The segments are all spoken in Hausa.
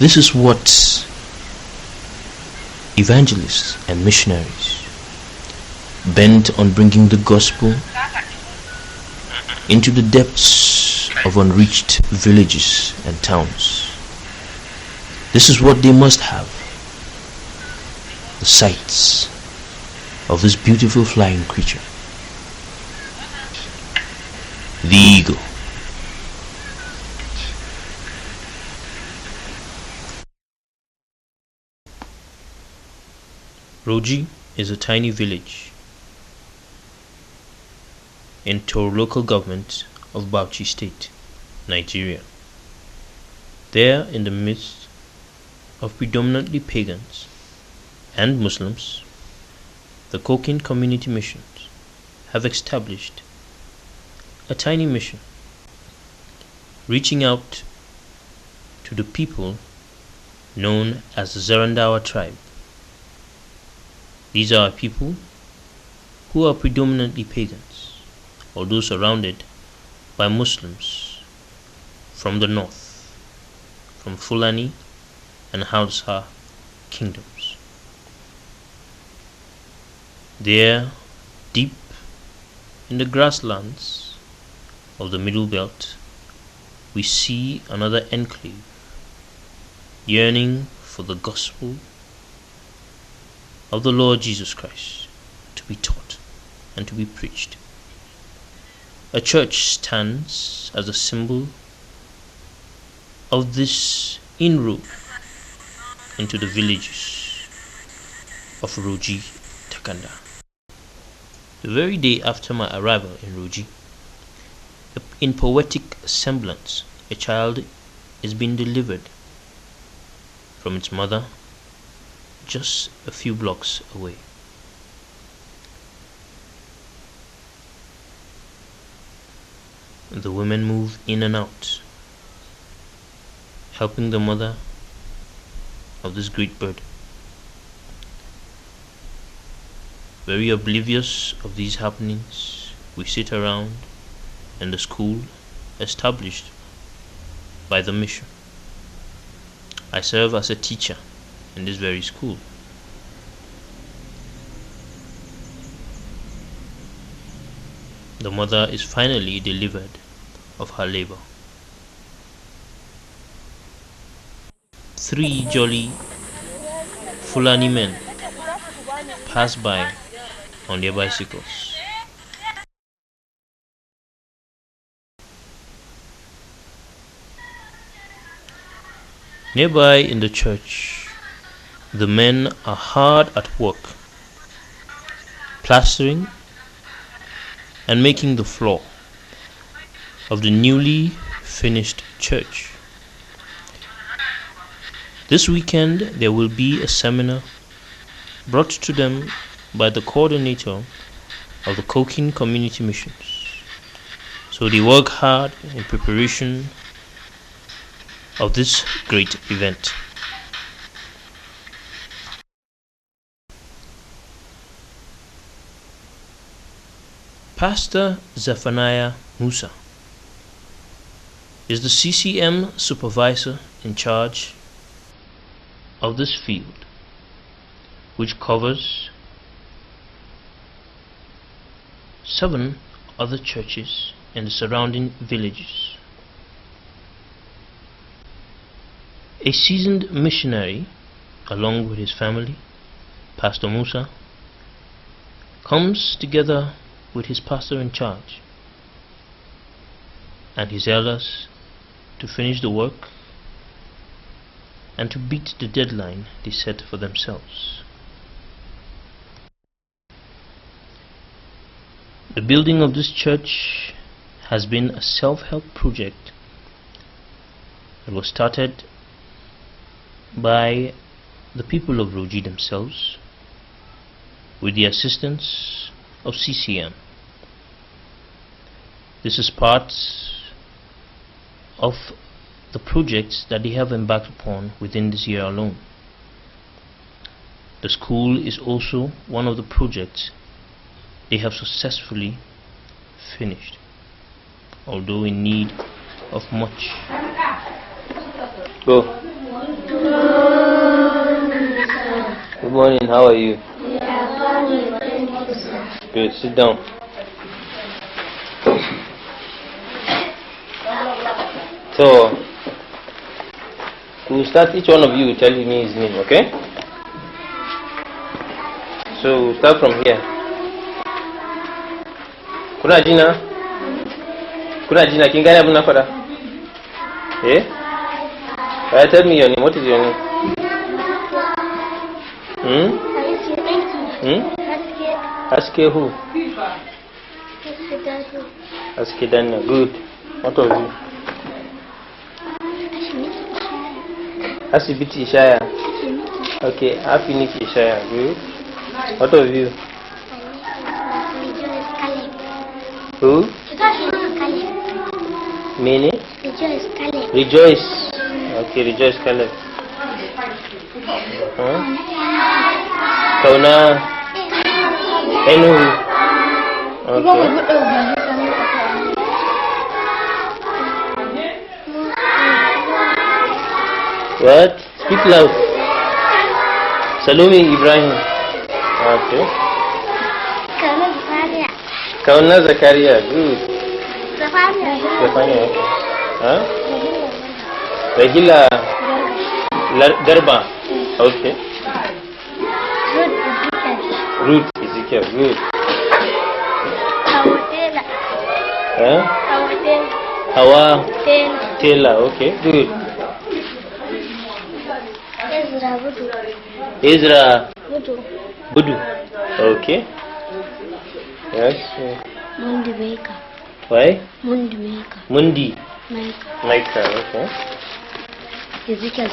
This is what evangelists and missionaries bent on bringing the gospel into the depths of unreached villages and towns. This is what they must have: the sights of this beautiful flying creature, the eagle. Roji is a tiny village in Tor local government of Bauchi State, Nigeria. There, in the midst of predominantly pagans and Muslims, the Kokin Community Missions have established a tiny mission reaching out to the people known as the Zarandawa tribe. These are people who are predominantly pagans, although surrounded by Muslims from the north, from Fulani and Hausa kingdoms. There, deep in the grasslands of the Middle Belt, we see another enclave yearning for the gospel of the Lord Jesus Christ to be taught and to be preached. A church stands as a symbol of this inroad into the villages of Roji Takanda. The very day after my arrival in Roji, in poetic semblance, a child is being delivered from its mother just a few blocks away. The women move in and out, helping the mother of this great bird. Very oblivious of these happenings, we sit around in the school established by the mission. I serve as a teacher in this very school. The mother is finally delivered of her labor. 3 jolly Fulani men pass by on their bicycles. Nearby in the church, the men are hard at work, plastering and making the floor of the newly finished church. This weekend there will be a seminar brought to them by the coordinator of the Kokin Community Missions. So they work hard in preparation of this great event. Pastor Zephaniah Musa is the CCM supervisor in charge of this field, which covers 7 other churches in the surrounding villages. A seasoned missionary, along with his family, Pastor Musa, comes together with his pastor in charge and his elders to finish the work and to beat the deadline they set for themselves. The building of this church has been a self-help project that was started by the people of Roji themselves with the assistance of CCM. This is part of the projects that they have embarked upon within this year alone. The school is also one of the projects they have successfully finished, although in need of much. Go. Good morning, how are you? Good, sit down. So, we'll start, each one of you telling me his name, okay? So, we'll start from here. Kuna jina? Kin gane abin na fada? Eh? Tell me your name, what is your name? Haske who? Haske Daniel, good. What of you? Asibiti Ishaya. Okay, Afiniki Ishaya, good. What of you? Who? Mene? Rejoice. Okay, Rejoice Caleb. Kauna Enu. Okay. What? Speak loud. Salumi Ibrahim. Okay. Kauna Zakaria. Good. Zafania. Huh? Regila Garba. Okay. Ruth Ezekiel. Good. Huh? Hawa Taylor. Okay. Good. Ezra Budu. Okay. Yes. Mundi Maker. Why? Mundi Maker. Mundi Maker. Okay. Ezekiel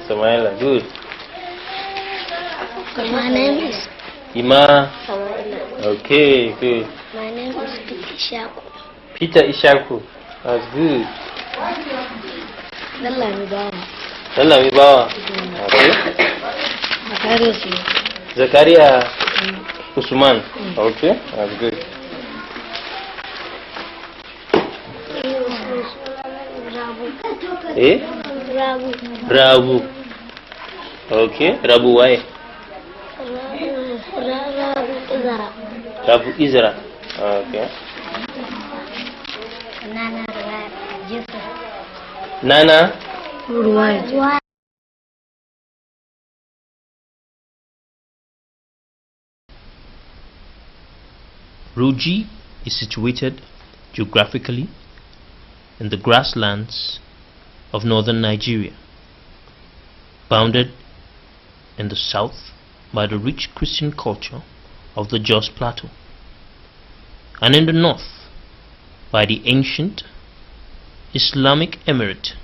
Samaila. Good. My name is Ima. Samaila. Okay, good. My name is Peter Ishaku. Peter Ishaku. That's good. Dalla Mibawa. Okay. Zakaria Usman. Okay, that's good. Eh? Rabu. Okay, Rabu why? Rabu Izra. Okay. Nana Ruji is situated geographically in the grasslands of northern Nigeria, bounded in the south by the rich Christian culture of the Jos Plateau, and in the north by the ancient Islamic Emirate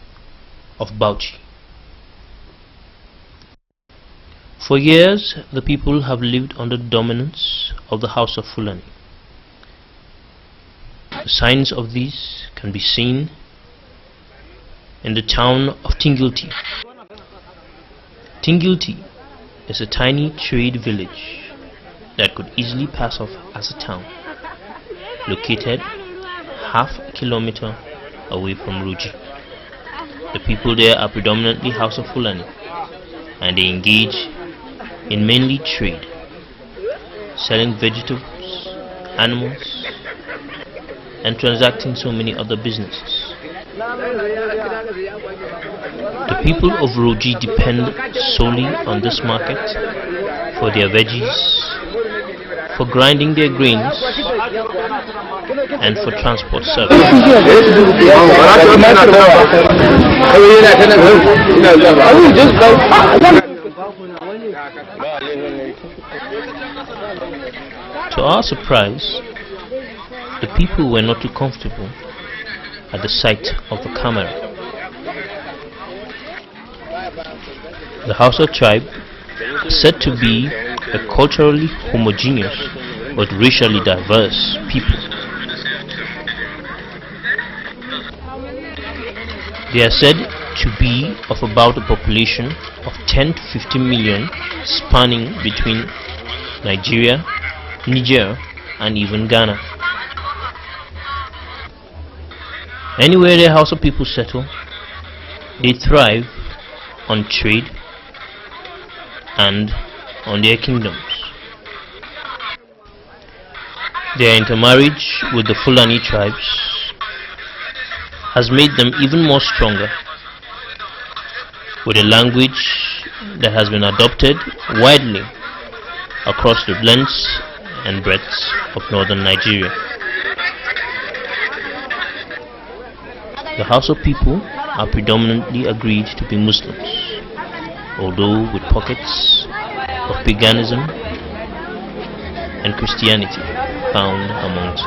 of Bauchi. For years, the people have lived under the dominance of the House of Fulani. The signs of these can be seen in the town of Tingilti. Tingilti is a tiny trade village that could easily pass off as a town, located half a kilometer away from Ruji. The people there are predominantly House of Fulani, and they engage in mainly trade, selling vegetables, animals, and transacting so many other businesses. The people of Ruji depend solely on this market for their veggies, for grinding their grains, and for transport service. To our surprise, the people were not too comfortable at the sight of the camera. The Hausa tribe is said to be a culturally homogeneous but racially diverse people. They are said to be of about a population of 10 to 15 million, spanning between Nigeria, Niger, and even Ghana. Anywhere the Hausa people settle, they thrive on trade, and on their kingdoms. Their intermarriage with the Fulani tribes has made them even more stronger, with a language that has been adopted widely across the lengths and breadths of northern Nigeria. The Hausa people are predominantly agreed to be Muslims, although with pockets of paganism and Christianity found amongst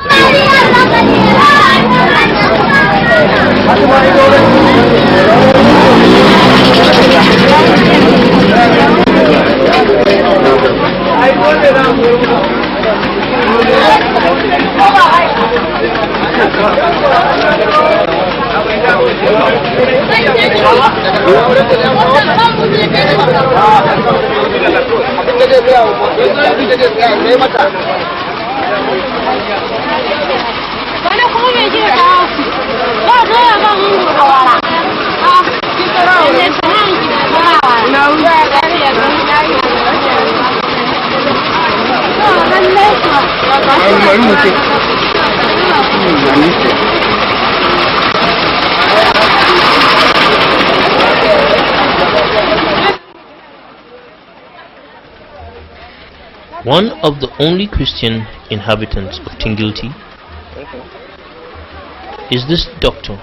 One of the only Christian inhabitants of Tingilti is this doctor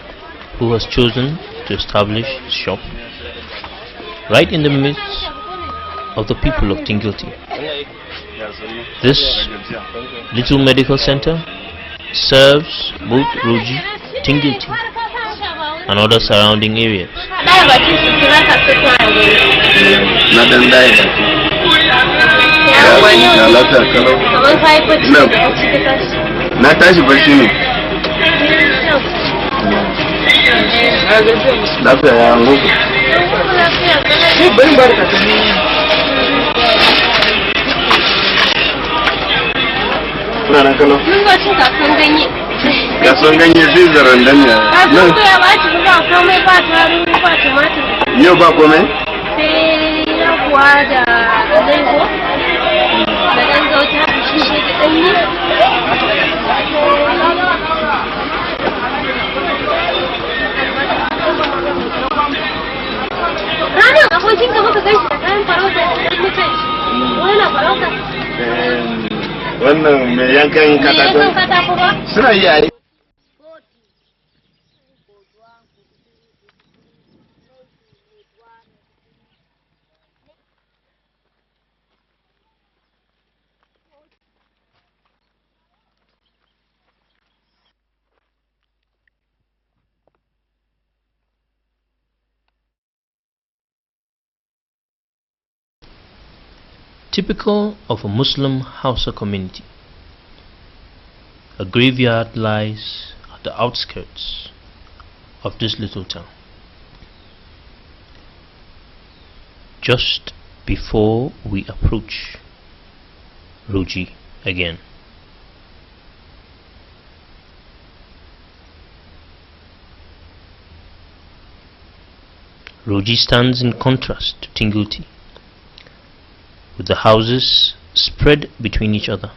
who has chosen to establish his shop right in the midst of the people of Tingilti. This little medical center serves both Roji, Tingilti and other surrounding areas. Na tashi barci ne. Lafiya ya muku. Bari barka ta. Kuna nan kalo? Mun zo cin kasuwan ganye. Kasuwan ganye zai zarandan ya. Kasuwan ya ba ci ba komai ba taru ba tumatir. Yau ba komai? Sai ya kuwa da zango. Da zango ta shi shi da danyi. Ranar abokin ka muka gaishe da kayan farauta da muka yi. Wannan farauta. Wannan mai yankan katako ba? Suna yi a yi. Typical of a Muslim Hausa community, a graveyard lies at the outskirts of this little town. Just before we approach Roji again. Roji stands in contrast to Tingilti, with the houses spread between each other.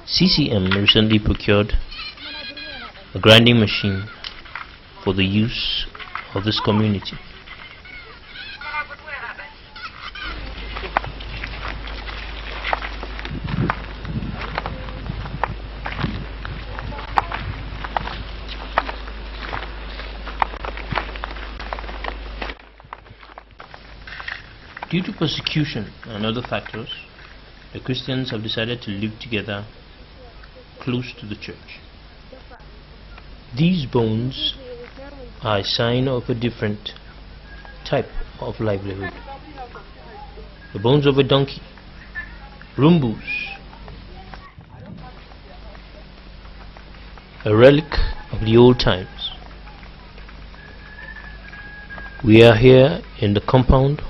CCM recently procured a grinding machine for the use of this community. Due to persecution and other factors, the Christians have decided to live together close to the church. These bones are a sign of a different type of livelihood. The bones of a donkey, rumbus, a relic of the old times. We are here in the compound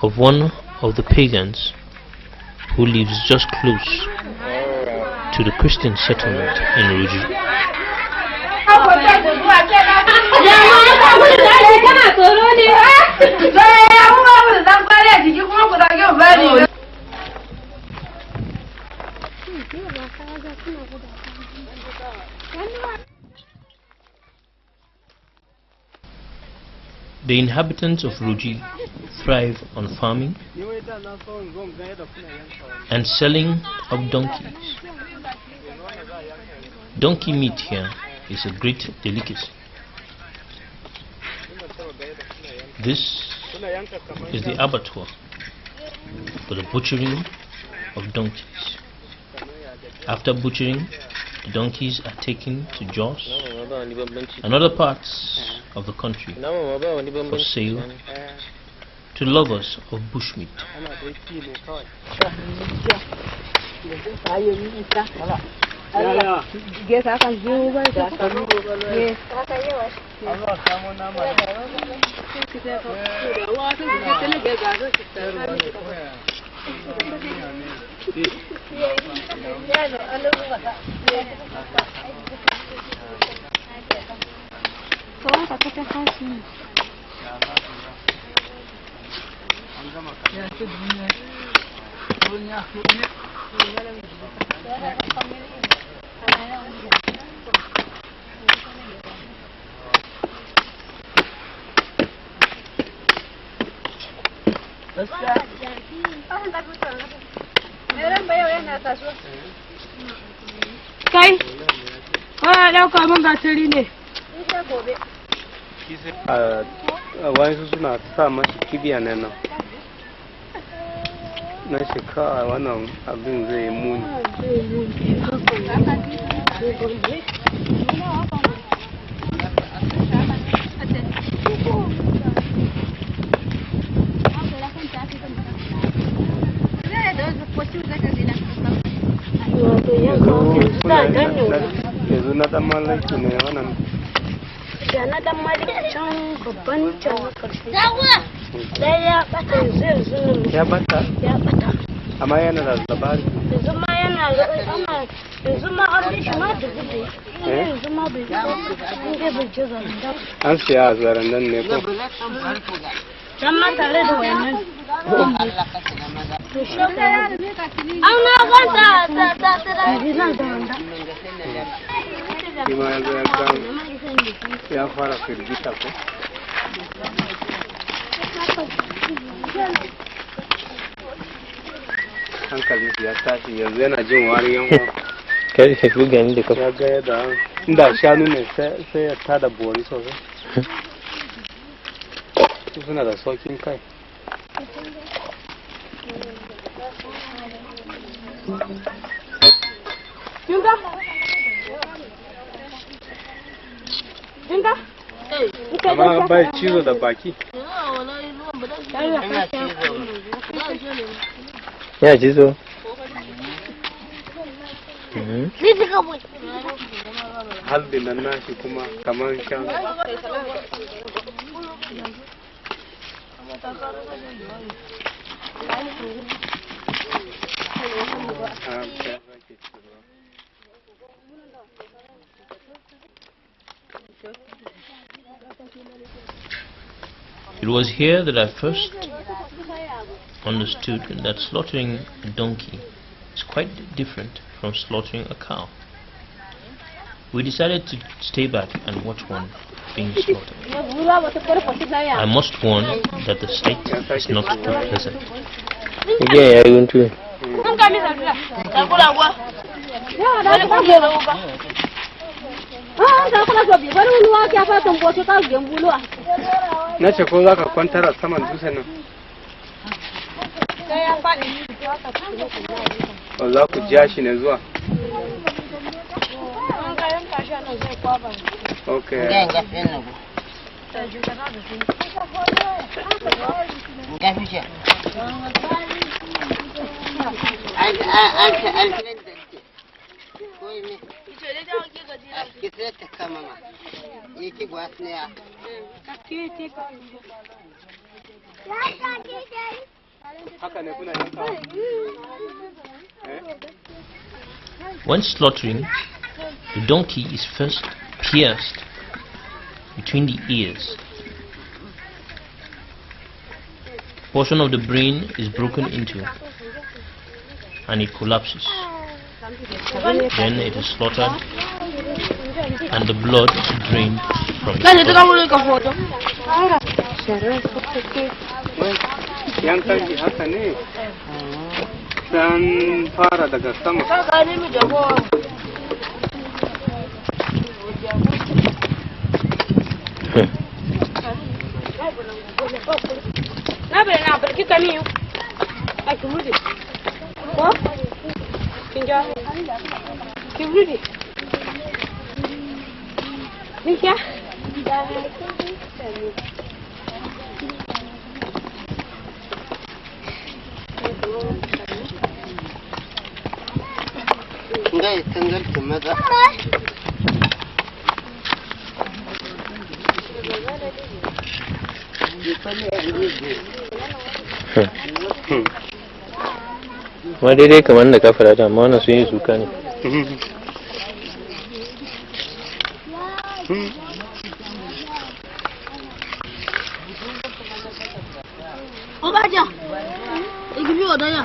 of one of the pagans who lives just close to the Christian settlement in Ruji. The inhabitants of Ruji thrive on farming and selling of donkeys. Donkey meat here is a great delicacy. This is the abattoir for the butchering of donkeys. After butchering, the donkeys are taken to Jos and other parts of the country for sale to lovers of bushmeat. Kai, dauka mun gatari ne. Wasu suna sa mashi kibiya nan na shekara wannan abin zai muni. Yanzu na dan malaki ne wannan. Da na dan malaki can babban can na karshe. Dai ya bata yanzu. Ya bata? Ya bata. Amma yana da labari. Yanzu ma yana da yanzu ma an bi shi ma da gudu. Yanzu ma bai je zaranda. An siya a zarandan ne ko? Dan ma tare da wayannan. An na ganta ta zaranda. Shi ma ya fara firgita ko? Hankali ya tashi yanzu yana jin wari yanwa. Kai ka fi gani da kafa. Ya ga yadda inda shanu ne sai ya tada bori sosai. Su suna da saukin kai. Amma bai cizo da baki. Ya cizo. Halbin nan nashi kuma kamar shanu. It was here that I first understood that slaughtering a donkey is quite different from slaughtering a cow. We decided to stay back and watch one being slaughtered. I must warn that the sight is not pleasant. Yeah, I want to. Na ce ko za ka kwantar a saman dutsen nan? Ba za ku ja shi ne zuwa? Okay. When slaughtering, the donkey is first pierced between the ears. A portion of the brain is broken into and it collapses. Then it is slaughtered and the blood drained from its body. Ma daidai kamar da ka fara da amma wannan sun yi suka ne. Obaja, igibi odaya.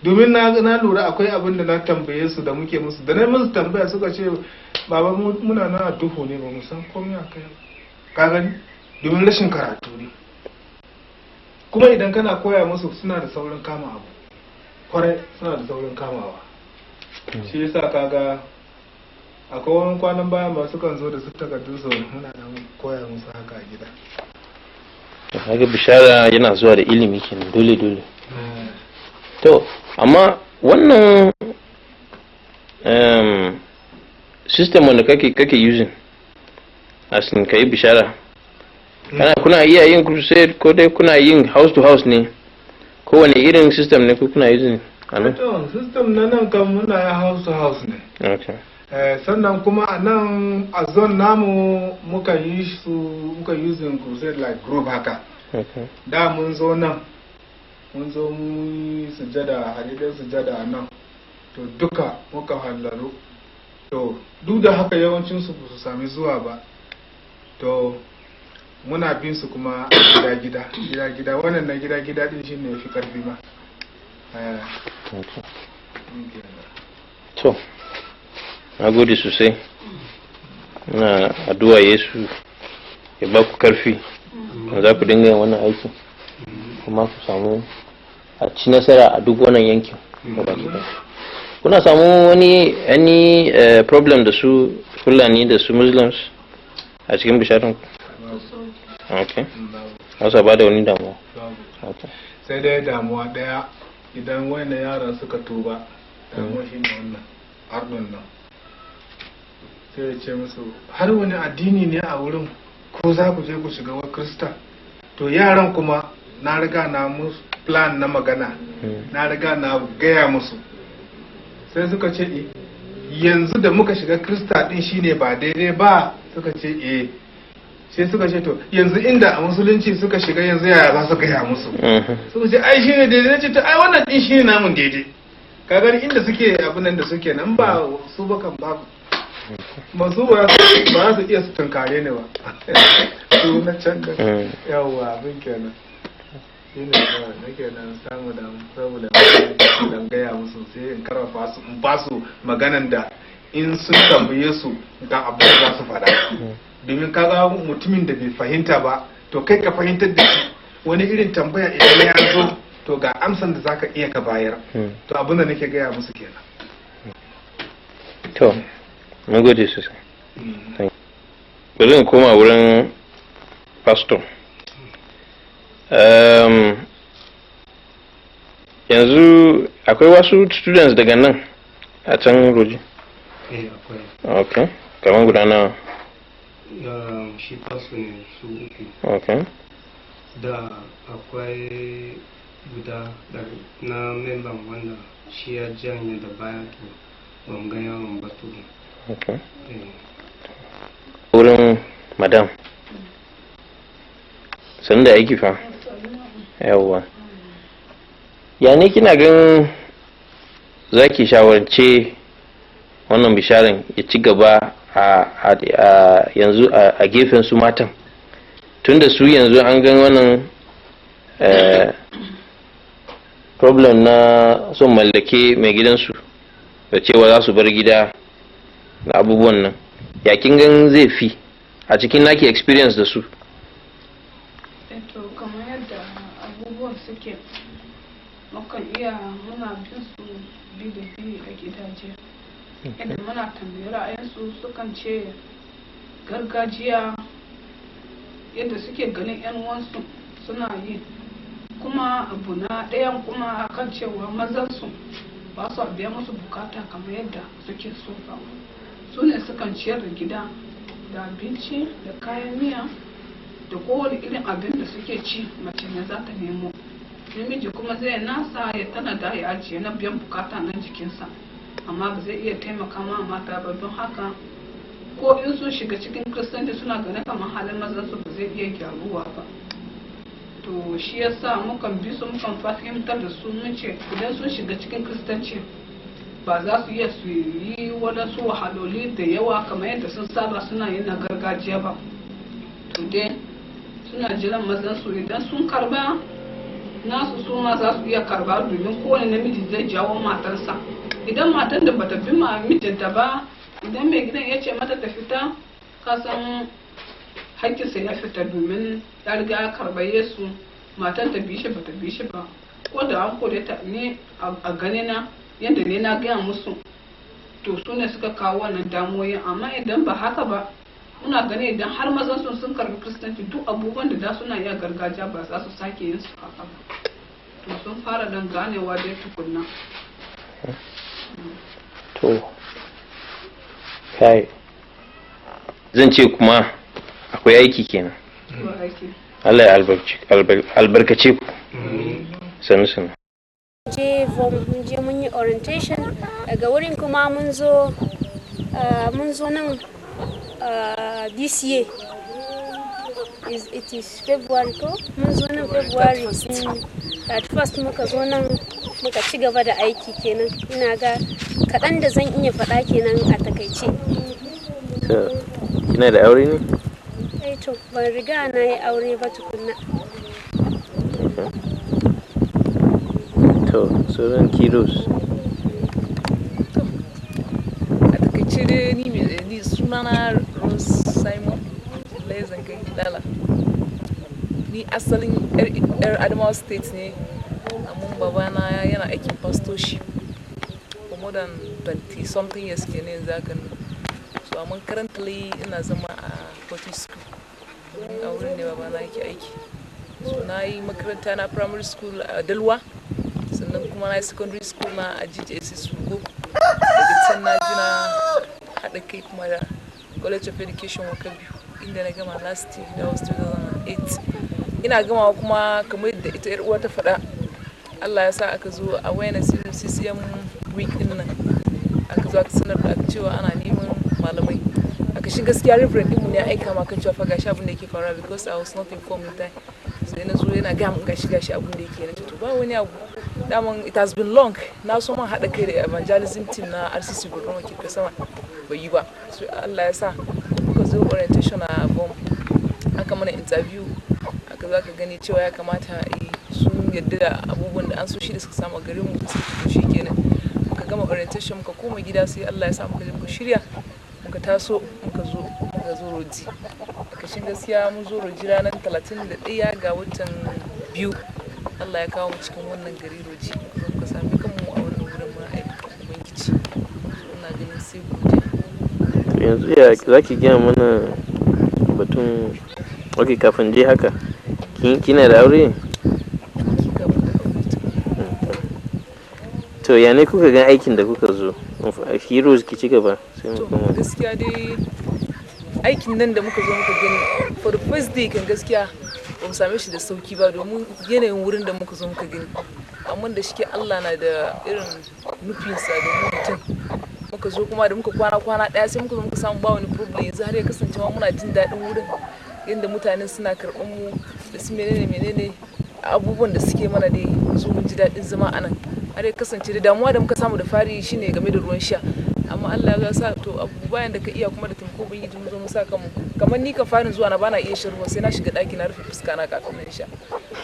Domin na lura akwai abin da na tambaye su da muke musu da na musu tambaya suka ce baba muna nan a duhu ne ba mu san komai a kai ka gani domin rashin karatu ne kuma idan kana koya musu suna da saurin kama abu kwarai suna da saurin kamawa shi yasa kaga akwai wani kwanan baya masu kan zo da su takardun su muna nan koya musu haka a gida. Kaga bishara yana zuwa da ilimi kenan dole. To amma wannan system wanda kake using as in kai bishara kuna iya yin crusade ko dai kuna yin house to house ne ko wani irin system ne ko kuna using anan? To system na nan kan muna ya house to house ne. Okay. Sannan kuma a nan a zone namu muka using crusade like group haka. Okay. Da mun zo nan mun zo mu sujada hadidai sujada a nan to duka muka hallaru to duk da haka yawancin su su sami zuwa ba to muna bin su kuma gida wannan na gida din shine fi karfi ma. To na gode sosai na addu'a Yesu ya ba ku karfi za ku dinga yin wannan aiki kuma ku samu a ci nasara a duk wannan yankin. Kuna samu wani problem da su Fulani da su Muslims a cikin bisharan ku? Okay. Hausa ba da wani damuwa. Okay. Sai dai damuwa daya idan wani yaran suka tuba, damuwa shi ne wannan ardun nan. Sai ya ce musu har wani addini ne a wurin ko za ku je ku shiga wa Kirista. To yaran kuma na riga na musu plan na magana, na riga na gaya musu. Sai suka ce yanzu da muka shiga Kirista din shine ba daidai ba, suka ce sai suka ce to yanzu inda a musulunci suka shiga yanzu yaya za su gaya musu. Suka ce ai shine daidai, ce to ai wannan din shine namun daidai. Kaga inda suke abin nan da suke nan ba su bakan babu. Masu ba za su iya su tunkare ne ba. Su na can da yawa abin kenan. Shi ne kawai nake nan samu da saboda dan gaya musu sai in karfafa su in ba su maganan da in sun tambaye su ga abin da za su faɗa. Domin kaga mutumin da bai fahimta ba to kai ka fahimtar da shi wani irin tambaya idan ya zo to ga amsan da zaka iya ka bayar. To abin da nake gaya musu kenan. To, mun gode sosai. Bari in koma wurin pastor. Yanzu akwai wasu students daga nan a can Roji? Akwai. Okay. Kamar guda nawa? Shi pastor ne su uku. Okay. Da akwai guda na memban wanda shi ya janye da baya to ban ga yawan ba to. Okay. Wurin madam. Sani da aiki fa. Yawwa. Ya ne kina gan zaki shawarce wannan bisharin ya ci gaba a yanzu a gefen su matan, tunda su yanzu an gan wannan problem na son mallake mai gidansu da cewa za su bar gida da abubuwan nan, ya kin gan zai fi a cikin naki experience da su? To kamar yadda abubuwan suke mukan iya muna bin su bi da bi a gidaje, idan muna tambayi ra'ayinsu sukan ce gargajiya yadda suke ganin 'yan uwansu suna yi, kuma abu na ɗayan kuma akan cewa mazansu ba su biya musu bukata kamar yadda suke so ba. Su ne sukan ciyar da gida da abinci da kayan miya da kowane irin abin da suke ci mace ne za ta nemo, namiji kuma zai nasa ya tanada ya ajiye na biyan bukata na jikinsa, amma ba zai iya taimaka ma mata ba. Don haka ko in sun shiga cikin kiristanci suna gane kamar halin mazan su ba zai iya gyaruwa ba. To shi yasa mukan bi su mukan fahimtar da su mun ce idan sun shiga cikin kiristanci ba za su iya su yi wadansu wahaloli da yawa kamar yadda sun saba suna yin na gargajiya ba. To dai suna jiran mazan su idan sun karba nasu su ma za su iya karba, domin kowane namiji zai jawo matarsa. Idan matan da bata bi mijinta ba, idan mai gidan ya ce mata ta fita, kasan hakkinsa ya fita domin ya riga ya karba Yesu. Matan ta bi shi bata bi shi ba, ko da an kore ta ne a gane na yadda ne na gaya musu, to su ne suka kawo wannan damuwoyin. Amma idan ba haka ba, muna gani idan har mazan sun karbi kiristanci duk abubuwan da da suna iya gargajiya ba za su sake yin su haka ba. To sun fara dan ganewa dai tukunna. To kai zan ce kuma akwai aiki kenan. Allah ya albarkace ku. Sanu mun je mun yi orientation daga wurin kuma mun zo nan this year it is February ko mun zo nan February at first muka zo nan muka ci gaba da aiki kenan. Ina ga kaɗan da zan iya faɗa kenan a takaice. Kina da aure ne? To ban riga na yi aure ba tukunna. To sauran kilos. A takaice dai ni sunana Rose Simon Lezan kai Dala. Ni asalin yar Adamawa State ne, amma babana yana aikin pastorship for more than 20 something years kenan zaka. So I'm currently ina zama a Fortis School a wurin ne babana yake aiki. So na yi makaranta na primary school a Dalwa, sannan kuma na yi secondary school na a GJC Sugo. Daga can na ji na haɗa kai kuma da College of Education Wakabiyu, inda na gama last year, that was 2008. Ina gamawa kuma kamar yadda ita yar uwa ta faɗa, Allah ya sa aka zo awareness CCM week din nan, aka zo aka sanar da cewa ana neman malamai. Aka shi gaskiya reverend din mu ne aika ma kan cewa fa gashi abin da yake faruwa, because I was not informed in time. Sai na zo yana ga mun gashi abin da yake, na ce to ba wani abu. Daman it has been long, na so man haɗa kai da evangelism team na RCC Borno ke sama bai yi ba. So Allah ya sa muka zo orientation a BOM, aka mana interview, aka za ka gani cewa ya kamata sun yadda da abubuwan da an so shi da suka samu garin mu su shi kenan. Muka gama orientation muka koma gida, sai Allah ya sa muka je muka shirya, muka taso muka zo Roji. Kashin gaskiya mun zo Roji ranar 31 ga watan 2. Allah ya kawo mu cikin wannan gari Roji, muka sami kanmu a wannan wurin muna aika ubangiji. Ina ganin sai godiya. Yanzu ya zaki gaya mana batun kafin je haka kina da aure? To ya ne kuka ga aikin da kuka zo? Heroes ki ci gaba sai mu kuma. Gaskiya dai aikin nan da muka zo muka gani for the first day kan gaskiya ba mu same shi da sauki ba, domin yanayin wurin da muka zo muka gani, amma da shike Allah na da irin nufinsa da mutum. Muka zo kuma da muka kwana daya sai muka zo muka samu ba wani problem. Yanzu har ya kasance ma muna jin daɗin wurin, yadda mutane suna karɓar mu da su menene abubuwan da suke mana dai, zo mun ji daɗin zama a nan. Har ya kasance da damuwa da muka samu da fari shine game da ruwan sha, amma Allah ya sa to abu bayan da ka iya kuma da taimako bin yi mun zo mu saka mu. Kamar ni kan farin zuwa na bana iya shan ruwa, sai na shiga ɗaki na rufe fuska na kafin na sha.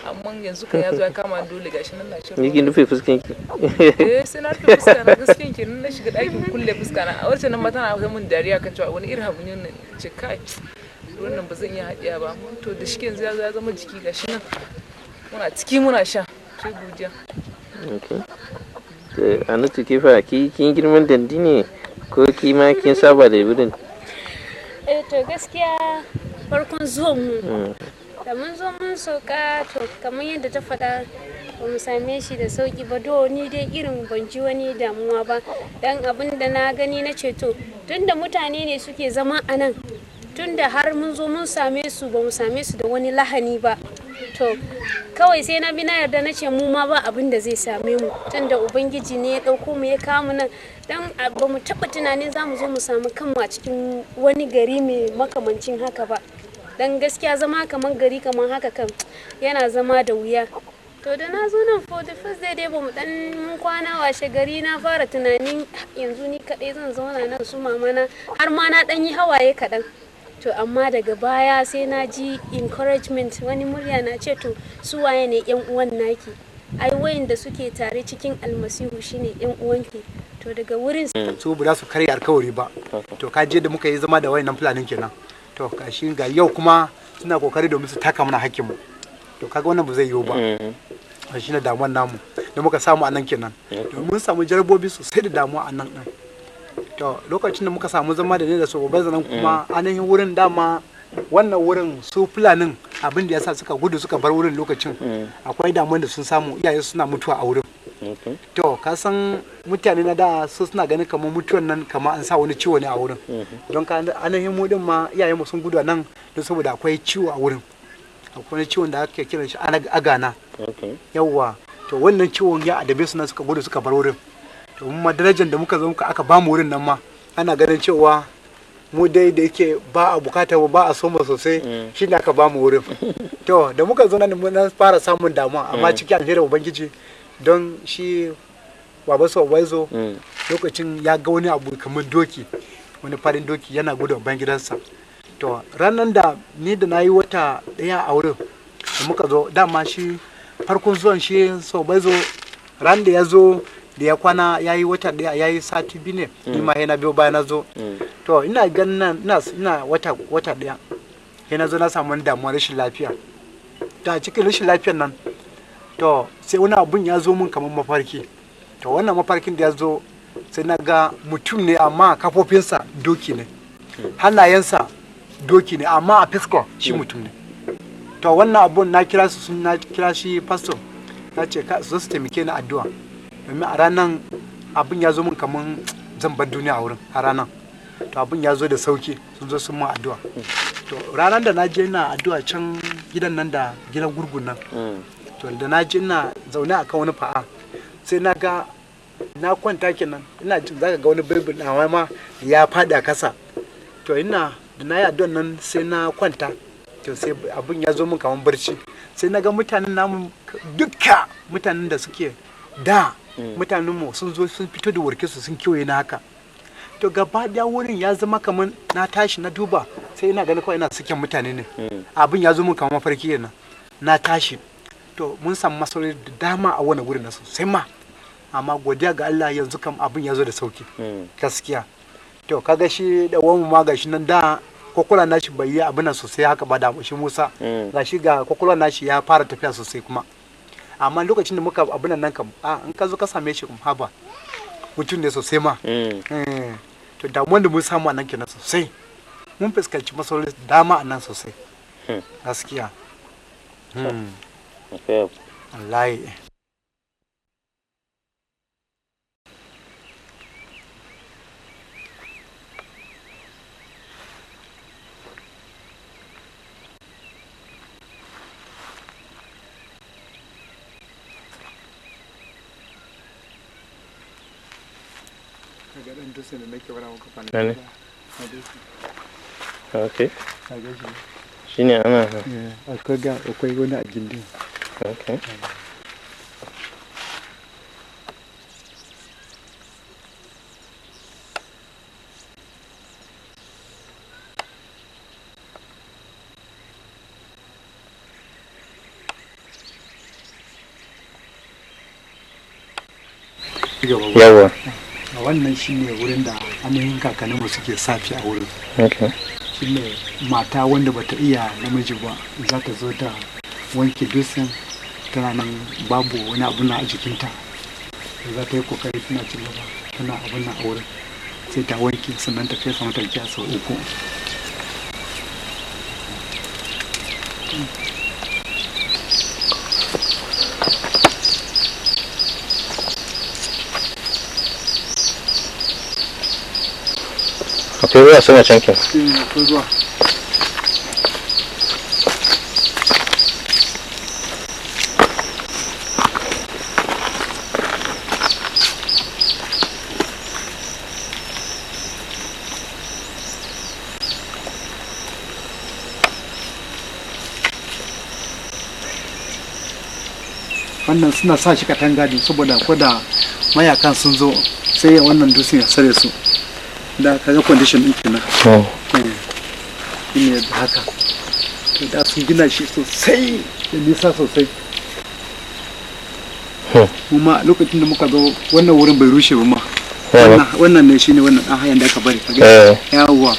Amma yanzu kan ya zo ya kama ni dole gashi nan na shan ruwa. Ni kin rufe fuskan ki? Sai na rufe fuska na, gaskiyan ki na shiga ɗakin kulle fuska na. A wacce nan ma tana kai mun dariya kan cewa wani irin abu ne wannan, ce kai ruwan nan ba zan iya haɗiya ba. To da shike yanzu ya zama jiki gashi nan muna ciki muna sha, sai godiya. Anatu kifa kin girman dandi ne ko ki ma kin saba da wurin? To gaskiya farkon zuwan mu da mun zo mun sauka, to kamar yadda ta faɗa ba mu same shi da sauki ba. Do ni dai irin ban ji wani damuwa ba, dan abin da na gani na ce to tunda mutane ne suke zama a nan, tunda har mun zo mun same su ba mu same su da wani lahani ba, to kawai sai na bi na yarda na ce mu ma ba abin da zai same mu, tunda ubangiji ne ya ɗauko mu ya kawo mu nan. Dan ba mu taɓa tunanin za mu zo mu samu kanmu a cikin wani gari mai makamancin haka ba. Dan gaskiya zama kamar gari kamar haka kan yana zama da wuya. To da na zo nan for the first day dai ba mu dan mun kwana, washe gari na fara tunanin yanzu ni kaɗai zan zauna nan su mamana, har ma na ɗan yi hawaye kaɗan. To amma daga baya sai na ji encouragement, wani murya na ce to su waye ne yan uwan naki, ai wayanda suke tare cikin almasihu shine yan uwanki. To daga wurin su ba za su karya alkawari ba. To ka je da muka yi zama da wayannan fulanin kenan, to kashi ga yau kuma suna kokari domin su taka mana hakkin mu. To kaga wannan ba zai yiwu ba. Shi ne damuwar namu da muka samu a nan kenan, domin mun samu jarabobi sosai da damuwa a nan din. To lokacin da muka samu zama da ne da su babban zanen kuma ainihin wurin dama wannan wurin su fulanin abin da yasa suka gudu suka bar wurin lokacin akwai damuwar da sun samu, iyaye suna mutuwa a wurin. To ka san mutane na da su suna ganin kamar mutuwan nan kamar an sa wani ciwo ne a wurin, don ka ainihin mu din ma iyayen mu sun gudu nan don saboda akwai ciwo a wurin, akwai wani ciwon da ake kiran shi agana. Yawwa, to wannan ciwon ya adabe su nan suka gudu suka bar wurin. To mu darajar da muka zo muka aka ba mu wurin nan ma ana ganin cewa mu dai da yake ba a bukata ba a soma sosai, shi ne aka ba mu wurin. To da muka zo nan mun fara samun damuwa, amma cikin alherin ubangiji, don shi baba su waizo lokacin ya ga wani abu kamar doki, wani farin doki yana gudu ban gidansa. To ranar da ni da na yi wata daya a wurin da muka zo, dama shi farkon zuwan shi so waizo ran da ya zo da ya kwana ya yi wata daya, ya yi sati biyu ne, ni ma yana biyo bayan na zo. To ina ganin ina wata daya yana zo na samu damuwa rashin lafiya. Ta cikin rashin lafiyar nan, to sai wani abun ya zo mun kamar mafarki. To wannan mafarkin da ya zo sai na ga mutum ne amma kafofinsa doki ne, hannayensa doki ne amma a fisko shi mutum ne. To wannan abun na kira shi pastor na ce ka su taimake ni addu'a domin a ranar abin ya zo min kaman zan bar duniya a wurin a ranar. To abin ya zo da sauki sun zo sun mun addu'a. To ranar da na je ina addu'a can gidan nan da gidan gurgun nan. To da na je ina zaune akan wani fa'a sai na ga na kwanta kenan ina jin zaka ga wani birbin na ma ya fadi a kasa. To ina da na yi addu'a nan sai na kwanta. To sai abin ya zo min kaman barci sai na ga mutanen namu duka mutanen da suke da mutanen mu sun zo sun fito da warke su sun kiwaye na haka. To gaba daya wurin ya zama kaman na tashi na duba sai ina ganin kawai ina sakin mutane ne. Abin ya zo min kaman mafarki kenan na tashi. To mun samu masaloli da dama a wani wurin na sosai ma amma godiya ga Allah yanzu kam abin ya zo da sauki gaskiya. To kaga shi da wani ma gashi nan da kokola nashi bai yi abin nan sosai haka ba da shi Musa gashi ga kokola nashi ya fara tafiya sosai kuma amma lokacin da muka abin nan kam in ka zo ka same shi kuma haba mutum ne sosai ma to damuwan da mun samu a nan kenan sosai mun fuskanci masaloli dama a nan sosai gaskiya. Wallahi Okay. Shine ana akwai wani a gindin. Okay. Yawa. Wannan shine wurin da ainihin kakanninmu suke safi a wurin. Okay. Shine mata wanda bata iya namiji ba za ta zo ta wanke dutsen tana nan babu wani abu na a jikinta za ta yi kokari tana ci gaba tana abin na a wurin sai ta wanke sannan ta fesa mata giya sau 3. Akwai ruwa sama can kin? Akwai ruwa. Wannan suna sa shi katanga ne saboda ko da mayakan sun zo sai wannan dutsen ya sare su. Da kaga condition din kenan ne da haka to da sun gina shi sosai da nisa sosai kuma lokacin da muka zo wannan wurin bai rushe ba ma wannan ne shine wannan dan hayan da aka bari kaga yawa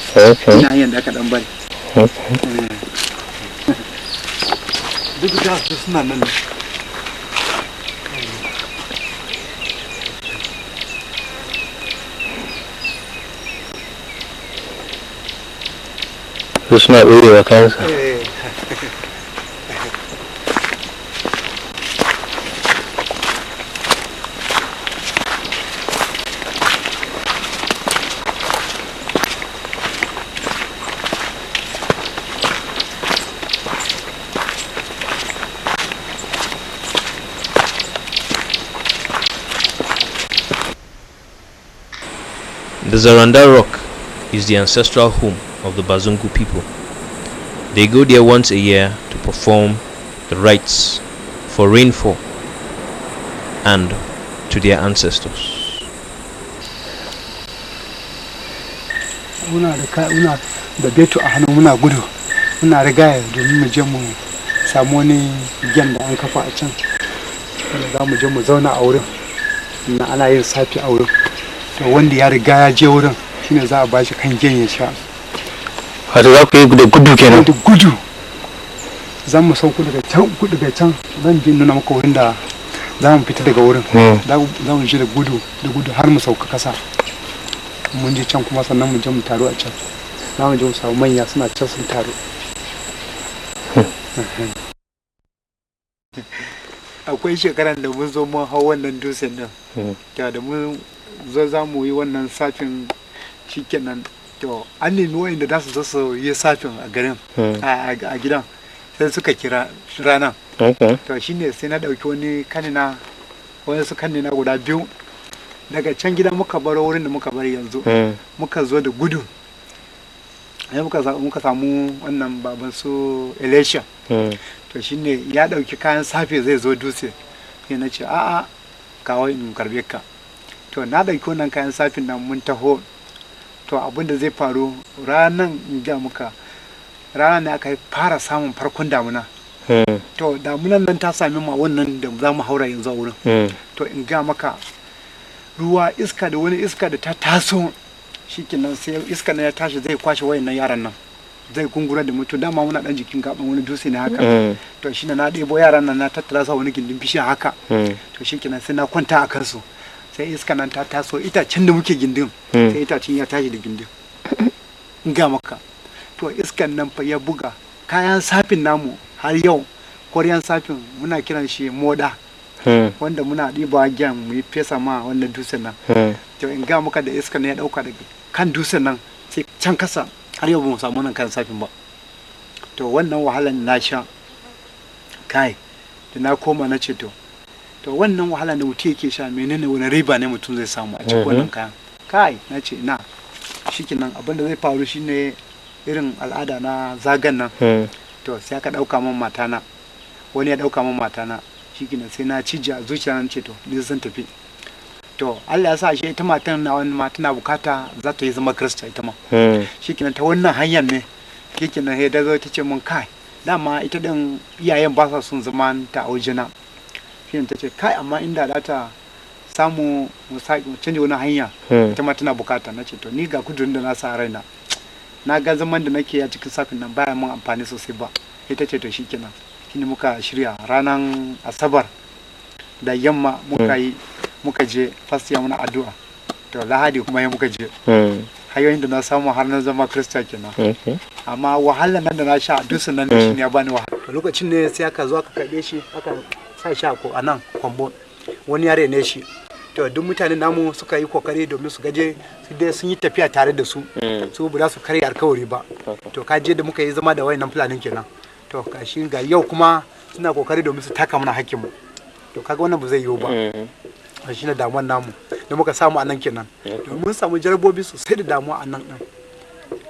ina hayan da aka dan bari duk da su suna nan su suna ɗorewa kansa. The Zaranda Rock is the ancestral home of the Bazungu people. They go there once a year to perform the rites for rainfall and to their ancestors. Muna da beto a hannu muna gudu muna rigaya domin mu je mu samu wani gyan da an kafa a can wanda za mu je mu zauna a wurin na ana yin safi a wurin to wanda ya riga ya je wurin shine za a bashi kan gyan ya sha. Wato za ku yi da gudu kenan? Da gudu za mu sauko daga can zan je nuna maka wurin da za mu fita daga wurin za mu je da gudu har mu sauka kasa mun je can kuma sannan mu je mu taru a can. na mu je mu samu manya suna can sun taro. Akwai shekaran da mun zo mun hau wannan dutsen nan, da mun zo za mu yi wannan safin shikenan, to an nemi wa'inda za su zo su yi safin a garin a gidan, sai suka kira ranar. To shine sai na ɗauki wani su kanina guda biyu daga can gida muka baro wurin da muka bari yanzu, muka zo da gudu. Ai muka samu wannan baban su Elisha. To shine ya ɗauki kayan safe zai zo dutse, sai na ce a'a kawai in karbe ka. To na ɗauki wannan kayan safin nan mun taho. To abin da zai faru ranan in ga muka, ranar ne aka fara samun farkon damuna. To damunan nan ta sami ma wannan da za mu haura yanzu a wurin. To in ga maka ruwa iska da wani iska da ta taso, shikenan sai iska na ya tashi zai kwashe wayannan yaran nan, zai gungura da mutu. Dama muna dan jikin gaban wani dutse ne haka. To shine na ɗebo yaran nan na tattara sa wani gindin bishiya haka. To shikenan sai na kwanta a kansu, sai iska nan ta taso itacen da muke gindin, sai itacen ya tashi da gindin. In ga maka to iskan nan fa ya buga kayan safin namu har yau, koriyan safin muna kiran shi moda, wanda muna ɗiba gyan mu yi fesa ma wannan dutsen nan. To in ga maka da iskan nan ya ɗauka daga kan dutsen nan sai can kasa, har yau ba mu samu wannan kayan safin ba. To wannan wahalan na sha kai, da na koma na ce to wannan wahalan da mutum yake sha menene, wani riba ne mutum zai samu a cikin wannan kayan kai. Na ce na shikenan abinda zai faru shine irin al'ada na zagan nan. To sai aka ɗauka min matana, wani ya ɗauka min matana, shikenan sai na cije a zuciya nan ce to ni zan tafi. To Allah ya sa shi ita matan na wani ma tana bukata za ta yi zama Kirista ita ma. Shikenan ta wannan hanyar ne, shikenan sai da zo ta ce mun kai dama ita din iyayen ba sa son zaman ta a wajena. Shikenan ta ce kai amma inda za ta samu mu canja wani hanya, ita ma tana bukata. Na ce to ni ga kudurin da na sa raina, na ga zaman da nake a cikin safin nan baya mun amfani sosai ba. Ita ce to shikenan, shine muka shirya ranar Asabar da yamma muka je fasiya muna addu'a. To Lahadi kuma ya muka je. Hanyoyin da na samu har na zama Kirista kenan. Amma wahalar nan da na sha dusun nan da shi ne ya bani wahala. To lokacin ne sai aka zo aka karbe shi, aka sa shi a nan Kwambo, wani yare ne shi. To duk mutanen namu suka yi kokari domin su gaje su dai sun yi tafiya tare da su ba za su karya alkawari ba. To ka je da muka yi zama da wayannan fulanin kenan. To kashi ga yau kuma suna kokari domin su taka mana hakkin mu. To kaga wannan ba zai yiwu ba. Shi ne damuwar namu da muka samu a nan kenan. Domin mun samu jarabobi sosai da damuwa a nan din.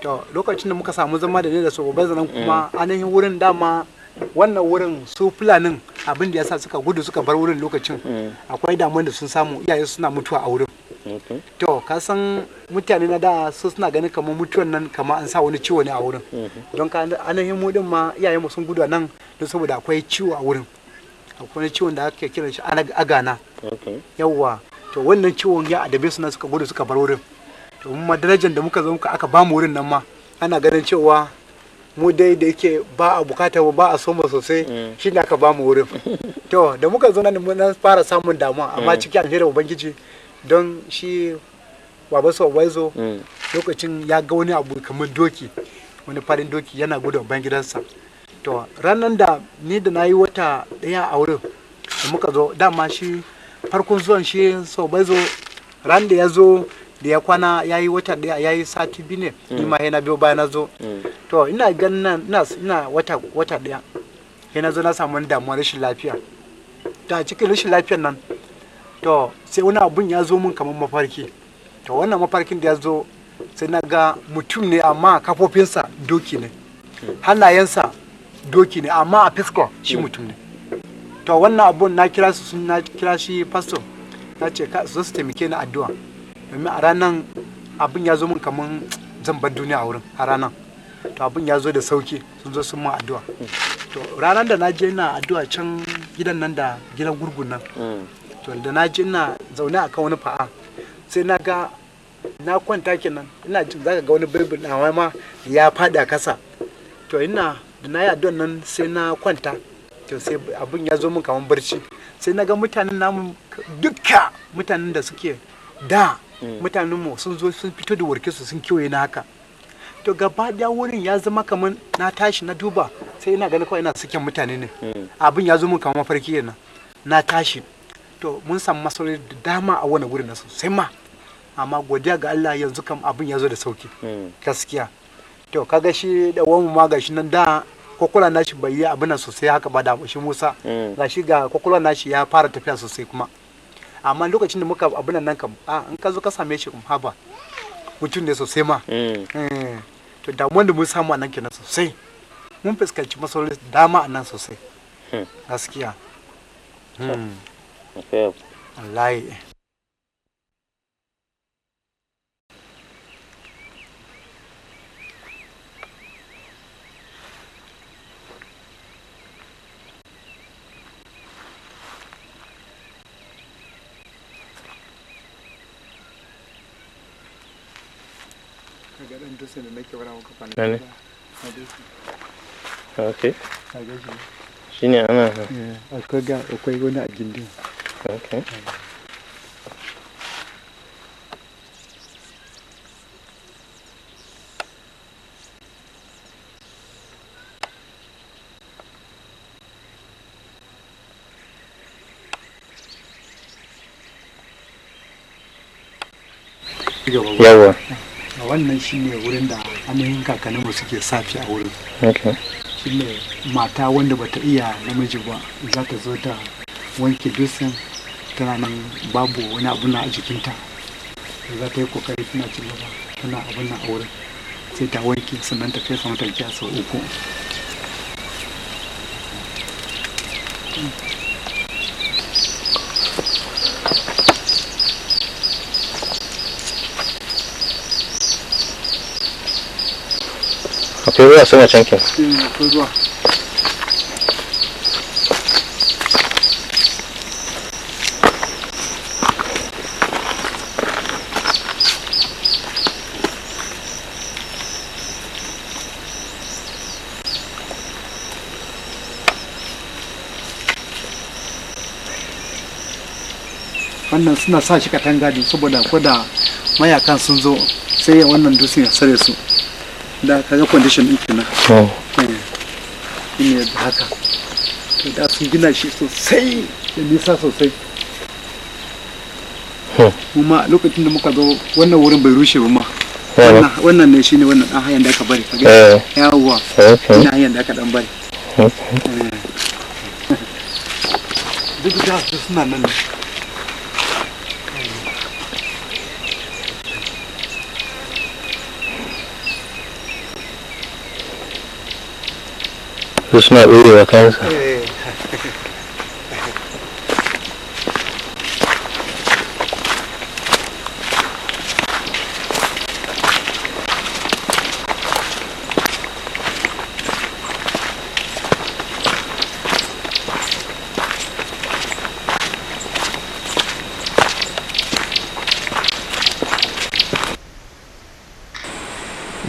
To lokacin da muka samu zama da ne da su babban zanen kuma ainihin wurin dama wannan wurin su fulanin abin da yasa suka gudu suka bar wurin lokacin akwai damuwar da sun samu, iyaye suna mutuwa a wurin. To ka san mutane na da su suna ganin kamar mutuwan nan kamar an sa wani ciwo ne a wurin. Don ka ainihin mu din ma iyayen mu sun gudu a nan don saboda akwai ciwo a wurin. Akwai wani ciwon da ake kiran shi agana. Yawwa to wannan ciwon ya adabe su nan suka gudu suka bar wurin. To mu darajar da muka zo muka aka ba mu wurin nan ma ana ganin cewa mu dai da yake ba a bukata ba a soma sosai, shi ne aka ba mu wurin. To da muka zo nan mun fara samun damuwa, amma cikin alherin ubangiji don shi baba su waizo lokacin ya ga wani abu kamar doki, wani farin doki yana gudu ban gidansa. To ranar da ni da na yi wata ɗaya a wurin da muka zo, dama shi farkon zuwan shi so bai zo ran da ya zo da ya kwana ya yi wata ɗaya, ya yi sati biyu ne, ni ma yana biyo bayan na zo. To ina ganin ina wata ɗaya yana zo na samu damuwar rashin lafiya. Ta cikin rashin lafiyar nan to sai wani abun ya zo mun kamar mafarki. To wannan mafarkin da ya zo sai na ga mutum ne amma kafofinsa doki ne, hannayensa doki ne amma a fisko shi mutum ne. To wannan abun na kira shi pastor, na ce su taimake ni addu'a domin a ranar abin ya zo min kamar zan bar duniya a wurin a ranar. To abin ya zo da sauki, sun zo sun min addu'a. To ranar da na je ina addu'a can gidan nan da gidan gurgun nan, to da na je ina zaune akan wani fa'a sai na ga na kwanta kenan, ina jin zaka ga wani birbin na ma ya faɗi a kasa. To ina da na yi addu'an nan sai na kwanta, to sai abin ya zo min kamar barci. Sai na ga mutanen namu duka mutanen da suke da mutanen mu sun zo sun fito da warke su sun kewaye na haka. to gaba da wurin ya zama kaman na tashi na duba sai ina ganin kawai ina sakin mutane ne abin ya zo mun kamar mafarki yana na tashi to mun samu masaloli da dama a wannan wurin na sosai ma amma godiya ga Allah yanzu kam abin ya zo da sauki gaskiya to kaga shi da wani ma gashi nan da kokola nashi bai yi abin nan sosai haka ba da shi Musa gashi ga kokola nashi ya fara tafiya sosai kuma amma lokacin da muka abin nan kam in ka zo ka same shi kuma haba mutum ne sosai ma to damuwan da mun samu a nan kenan sosai mun fuskanci masaloli dama a nan sosai gaskiya wallahi Okay. Shine ana akwai wani a gindin. Okay. Yawa. Wannan shine wurin da ainihin kakanninmu suke safi a wurin. Shine mata wanda bata iya namiji ba za ta zo ta wanke dutsen tana nan babu wani abu na a jikinta za ta yi kokari tana ci gaba tana abin nan a wurin sai ta wanke sannan ta fesa mata giya sau 3. Akwai ruwa suna can kin? Akwai ruwa. Wannan suna sa shi katanga ne saboda ko da mayakan sun zo sai wannan dutsen ya sare su. Da kaga condition din kenan ne da haka to da sun gina shi sosai da nisa sosai kuma lokacin da muka zo wannan wurin bai rushe ba ma wannan ne shine wannan dan hayan da aka bari kaga yawa ina hayan da aka dan bari duk da su suna nan su suna ɗorewa kayansa.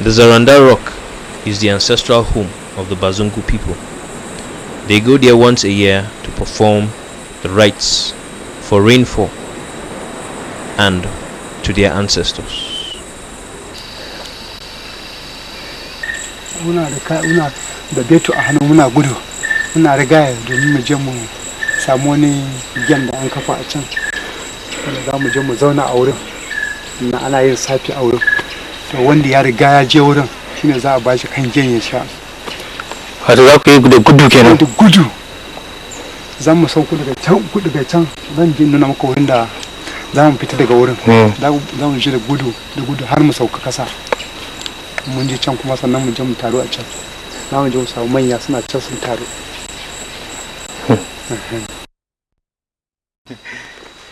The Zaranda Rock is the ancestral home of the Bazungu people. They go there once a year to perform the rites for rainfall and to their ancestors. Muna da beto a hannu muna gudu muna rigaya domin mu je mu samu wani gyan da an kafa a can wanda za mu je mu zauna a wurin na ana yin safi a wurin to wanda ya riga ya je wurin shine za a bashi kan gyan ya sha. Wato za ku yi da gudu kenan? Da gudu za mu sauko daga can zan je nuna maka wurin da za mu fita daga wurin za mu je da gudu har mu sauka kasa mun je can kuma sannan mu je mu taro a can za mu je mu samu manya suna can sun taro.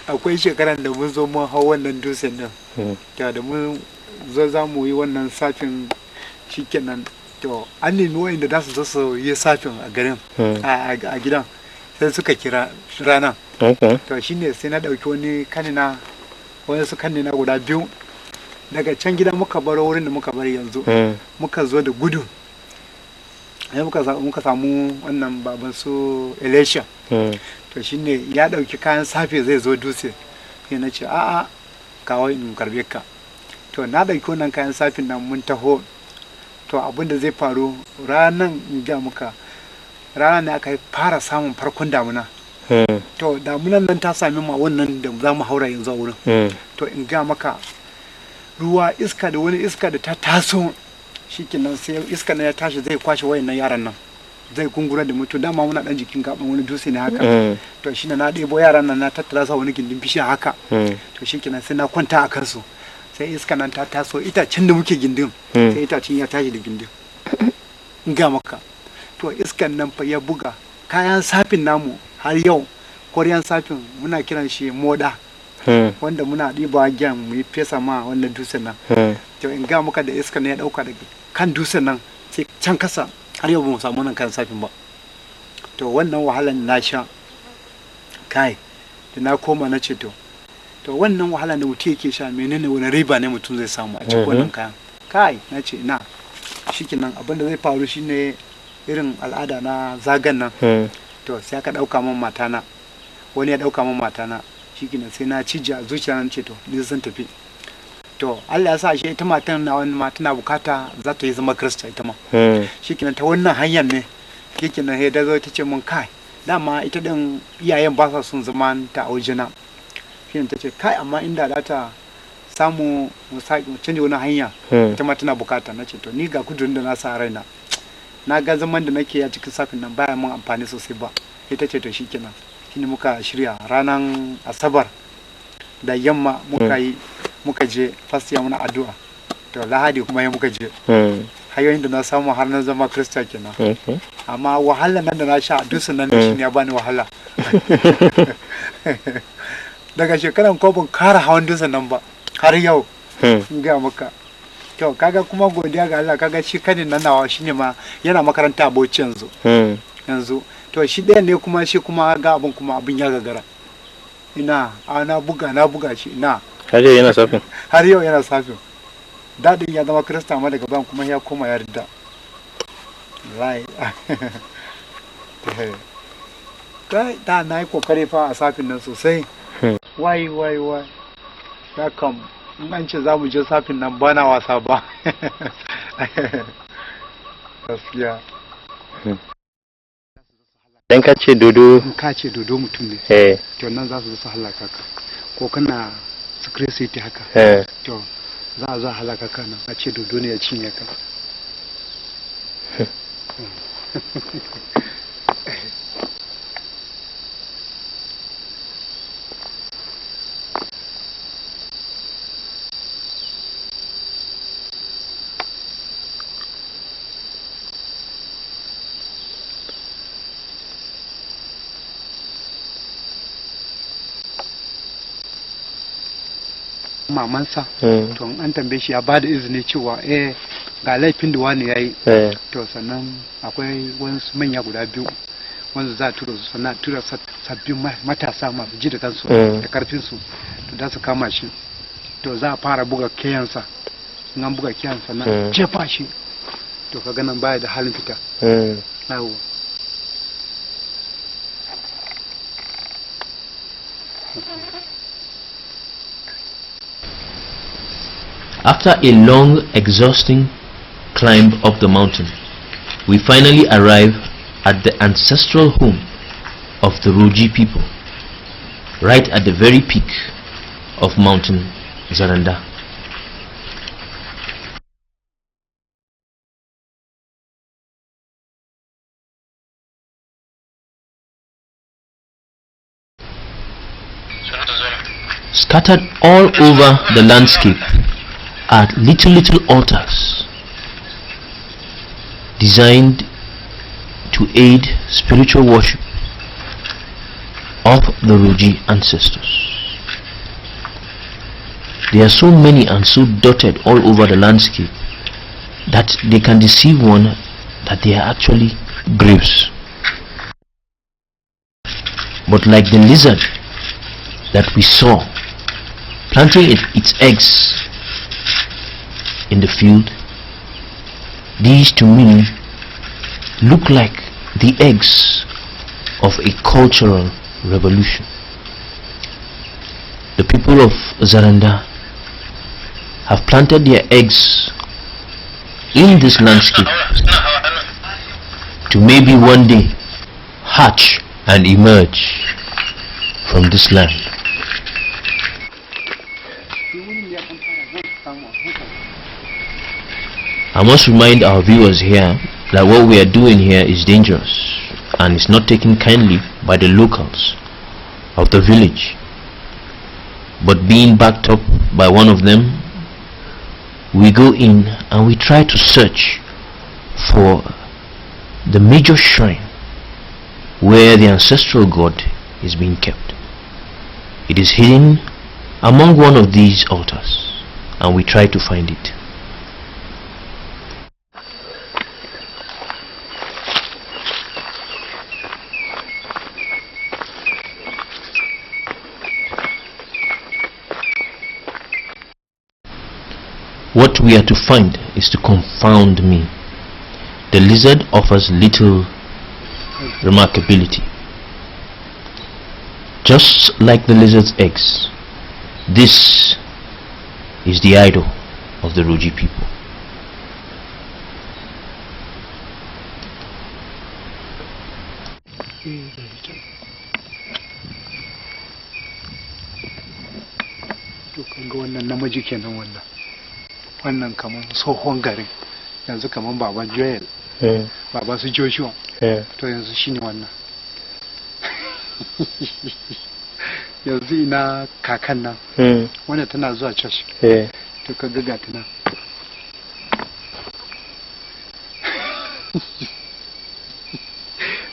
Akwai shekaran da mun zo mun hau wannan dutsen nan da mun zo za mu yi wannan safin shikenan to an nemi wa'inda za su zo su yi safin a garin a gidan sai suka kira rana to shine sai na dauki wani kanina guda 2 daga can gida muka bar wurin da muka bar yanzu muka zo da gudu ai muka samu wannan baban su Elisha to shine ya dauki kayan safe zai zo dutse sai na ce a'a kawai in karbe ka to na dauki wannan kayan safin nan mun taho to abin da zai faru ranan in ga muka rana ne aka fara samun farkon damuna to damunan nan ta sami ma wannan da za mu haura yanzu a wurin to in ga maka ruwa iska da wani iska da ta taso shikenan sai iska na ya tashi zai kwashe wayannan yaran nan zai kungura da mutu dama muna dan jikin gaban wani dutse ne haka to shine na ɗebo yaran nan na tattara sa wani gindin bishiya haka to shikenan sai na kwanta a kansu sai iska nan ta taso itacen da muke gindin sai itacen ya tashi da gindin in ga maka to iskan nan fa ya buga kayan safin namu har yau koriyan safin muna kiran shi moda wanda muna ɗiba gyan mu yi fesa ma wannan dutsen nan to in ga maka da iskan ne ya ɗauka daga kan dutsen nan sai can kasa har yau ba mu samu nan kan safin ba to wannan wahalan na sha kai da na koma na ce to wannan wahalan da mutum yake sha menene wani riba ne mutum zai samu a cikin wannan kayan kai na ce na shikenan abin da zai faru shine irin al'ada na zagan nan to sai aka dauka min matana wani ya dauka min matana shikenan sai na cija zuciya nan ce to ni zan tafi to Allah ya sa shi ita matan na wani tana bukata za ta yi zama Kirista ita ma shikenan ta wannan hanyar ne shikenan sai da zo ta ce mun kai dama ita din iyayen ba sa son zaman ta a wajena shine ta ce kai amma inda za ta samu mu canje wani hanya ita ma tana bukata na ce to ni ga kudurin da na sa raina na ga zaman da nake a cikin safin nan baya mun amfani sosai ba ita ce to shikenan shine muka shirya ranar asabar da yamma muka je fasiya muna addu'a to lahadi kuma ya muka je hanyoyin da na samu har na zama Kirista kenan amma wahala nan da na sha a dusun nan shine ya bani wahala daga shekaran ko ban kara hawan dusun nan ba har yau in ga maka to kaga kuma godiya ga Allah kaga shi kanin nan nawa shine ma yana makaranta a Bauchi yanzu to shi ɗaya ne kuma shi kuma ga abin ya gagara ina na buga shi ina har yau yana safin har yau yana safin dadin ya zama Kirista amma daga ban kuma ya koma ya rida right kai da na yi kokari fa a safin nan sosai wai ya kam in an ce za mu je safin nan ba na wasa ba gaskiya dan ka ce dodo mutum ne to nan za su zo su halaka ka ko kana security haka to za a zo halaka ka nan a ce dodo ne ya cinye ka mamansa to an tambaye shi ya ba da izini cewa ga laifin da wani ya yi to sannan akwai wasu manya guda biyu wanda za a tura su sannan tura sabbin matasa masu ji da kansu da karfinsu to za su kama shi to za a fara buga keyansa in an buga keyansa na jefa shi to ka ganin baya da halin fita After a long, exhausting climb up the mountain, we finally arrive at the ancestral home of the Roji people, right at the very peak of Mountain Zaranda. Scattered all over the landscape are little altars designed to aid spiritual worship of the Roji ancestors. There are so many and so dotted all over the landscape that they can deceive one that they are actually graves. But like the lizard that we saw planting its eggs in the field, these to me look like the eggs of a cultural revolution. The people of Zaranda have planted their eggs in this landscape to maybe one day hatch and emerge from this land. I must remind our viewers here that what we are doing here is dangerous and is not taken kindly by the locals of the village. But being backed up by one of them, we go in and we try to search for the major shrine where the ancestral god is being kept. It is hidden among one of these altars, and we try to find it. What we are to find is to confound me. The lizard offers little remarkability. Just like the lizard's eggs, this is the idol of the Roji people. Wannan kaman tsohon garin yanzu kaman baban Joel, baban su Joshua, to yanzu shine wannan. Yanzu ina kakan nan wanda tana zuwa church, to ka ga ta nan.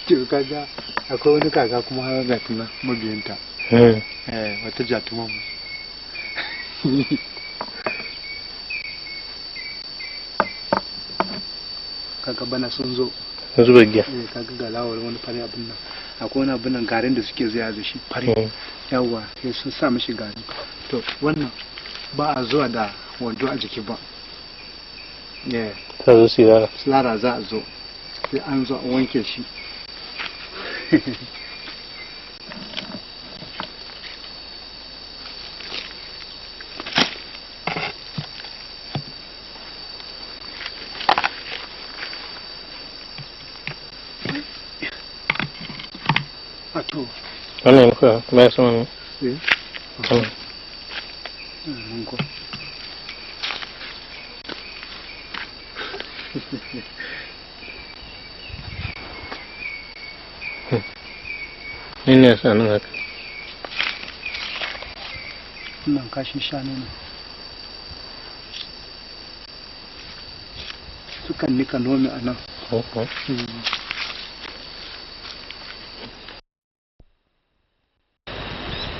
To kaga akwai wani kaka kuma har ga ta nan mabiyanta, wata jatuma mu. Kaga bana sun zo zuba giya, kaga galawar wani fari abin nan, akwai wani abin nan garin da suke zai da shi fari, yawa sai sun sa mishi gari. To wannan ba a zuwa da wando a jiki ba, ta zo silara za a zo sai an zo a wanke shi. Wannan kuma ya sama ne? Sama. Ne ya sa nan haka? Nan kashin shanu ne. Sukan nika nomi a nan.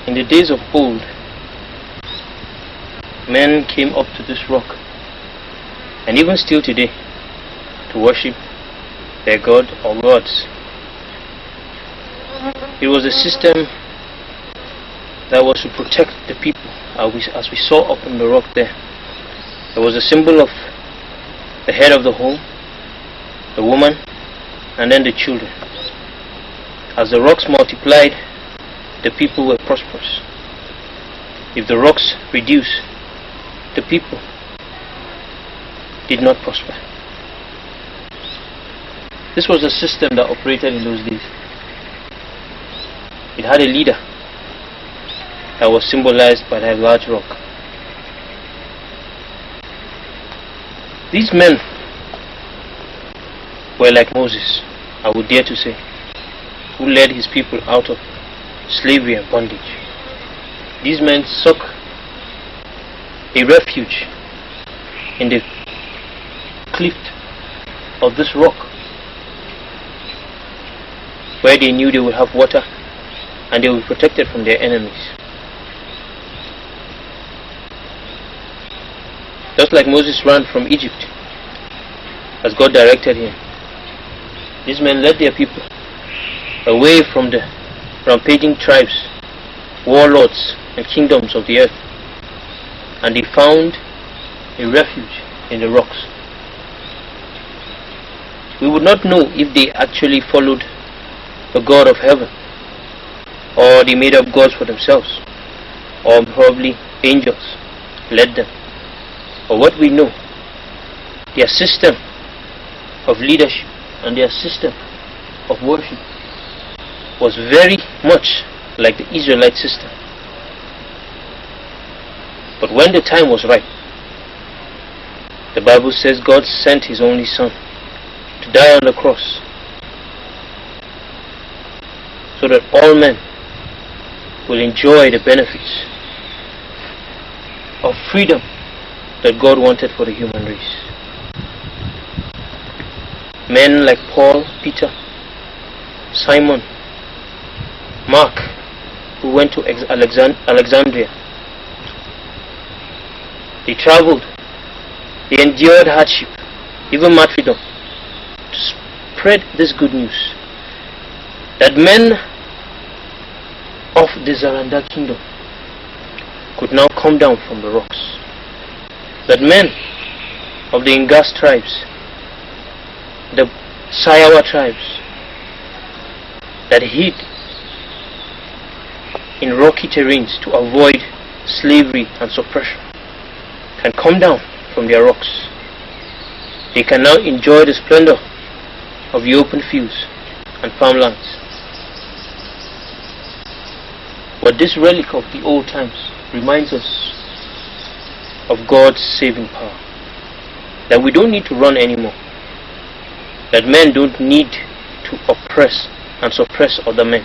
In the days of old, men came up to this rock, and even still today, to worship their god or gods. It was a system that was to protect the people, as we saw up on the rock there. There was a symbol of the head of the home, the woman, and then the children. As the rocks multiplied, the people were prosperous. If the rocks reduced, the people did not prosper. This was a system that operated in those days. It had a leader that was symbolized by that large rock. These men were like Moses, I would dare to say, who led his people out of slavery and bondage. These men sought a refuge in the cliff of this rock, where they knew they would have water and they would be protected from their enemies. Just like Moses ran from Egypt as God directed him, these men led their people away from the rampaging tribes, warlords and kingdoms of the earth, and they found a refuge in the rocks. We would not know if they actually followed the God of heaven, or they made up gods for themselves, or probably angels led them. But what we know their system of leadership and their system of worship was very much like the Israelite system. But when the time was right, the Bible says God sent His only Son to die on the cross so that all men will enjoy the benefits of freedom that God wanted for the human race. Men like Paul, Peter, Simon, Mark, who went to Alexandria. They traveled, they endured hardship, even martyrdom, to spread this good news that men of the Zaranda kingdom could now come down from the rocks, that men of the Ingas tribes, the Sayawa tribes that hid in rocky terrains to avoid slavery and suppression can come down from their rocks. They can now enjoy the splendor of the open fields and farmlands. But this relic of the old times reminds us of God's saving power, that we don't need to run anymore, that men don't need to oppress and suppress other men.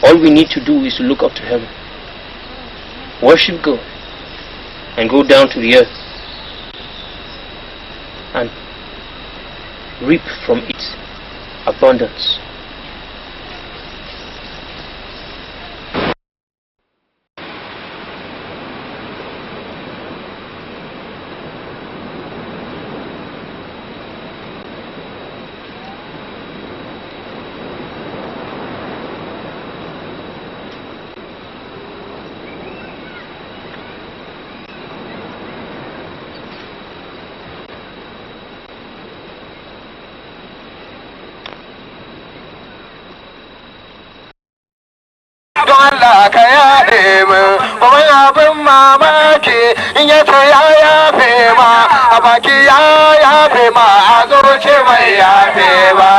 All we need to do is to look up to heaven, worship God, and go down to the earth and reap from its abundance. Allah ka yaɗe min kuma abin mamaki in ya ce ya yafe ma a baki ya yafe ma a zuci mai yafe ba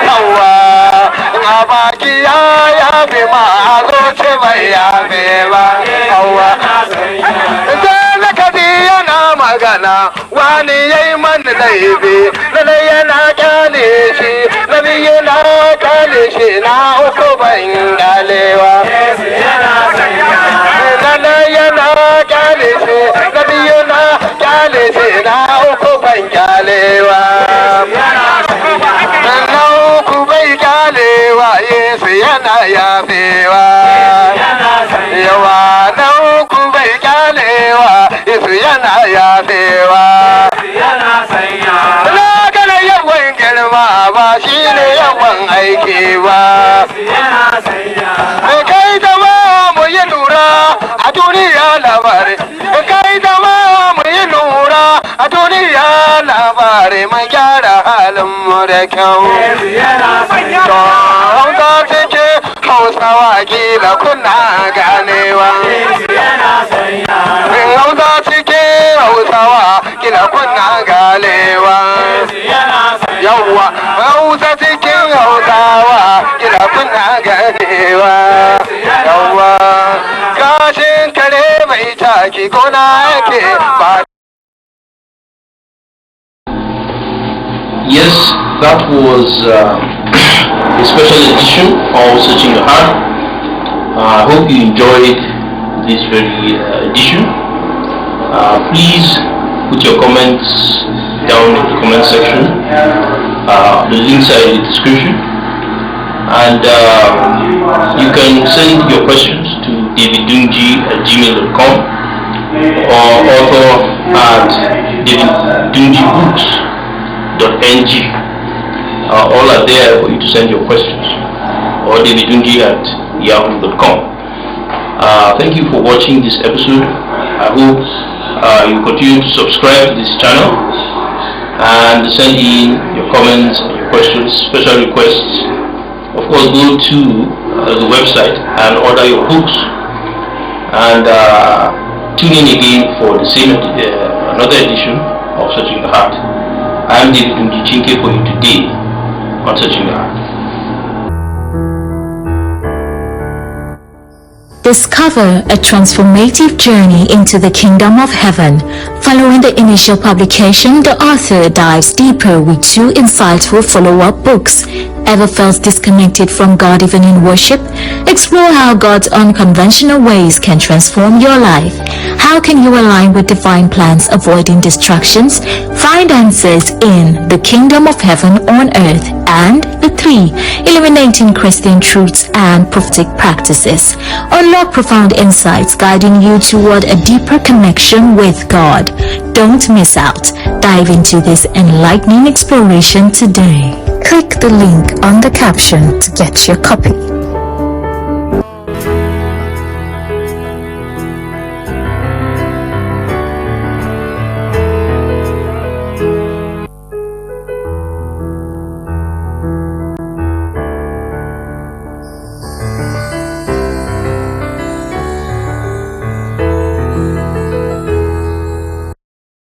yawa a baki ya yafe ma a zuci mai yafe ba yawa sai na kaji yana magana wani yayi man laifi na yana kyale shi na yana kyale shi na uku ban kyalewa na yana kyale shi na yana kyale shi na uku ban kyalewa na uku bai kyalewa Yesu yana yafewa yawa na uku bai kyalewa Yesu yana yafewa na gana yawan girma ba shi ne yawan aiki ba kai da ma mu yi lura a duniya labari kai da ma mu yi lura a duniya labari mai gyara halin mu da kyau don hausa cikin hausawa kila kuna ganewa hausa cikin hausawa kila kuna ganewa yawwa hausa cikin hausawa kila kuna ganewa yawwa kashin kare mai taki gona yake ba. Yes, that was a special edition of Searching the Heart. I hope you enjoyed this very edition. Please put your comments down in the comment section. The links are in the description. And you can send your questions to daviddunji@gmail.com or author@daviddungibooks.ng. All are there for you to send your questions, or daviddunji@yahoo.com. Thank you for watching this episode. I hope you continue to subscribe to this channel and send in your comments and your questions, special requests. Of course, go to the website and order your books, and tune in again for the same another edition of Searching the Heart. I am David Chinke for you today on Searching the Heart. Discover a transformative journey into the kingdom of heaven. Following the initial publication, the author dives deeper with 2 insightful follow-up books. Ever felt disconnected from God even in worship? Explore how God's unconventional ways can transform your life. How can you align with divine plans, avoiding distractions? Find answers in The Kingdom of Heaven on Earth and The 3, Illuminating Christian Truths and Prophetic Practices. Unlock profound insights guiding you toward a deeper connection with God. Don't miss out. Dive into this enlightening exploration today. Click the link on the caption to get your copy.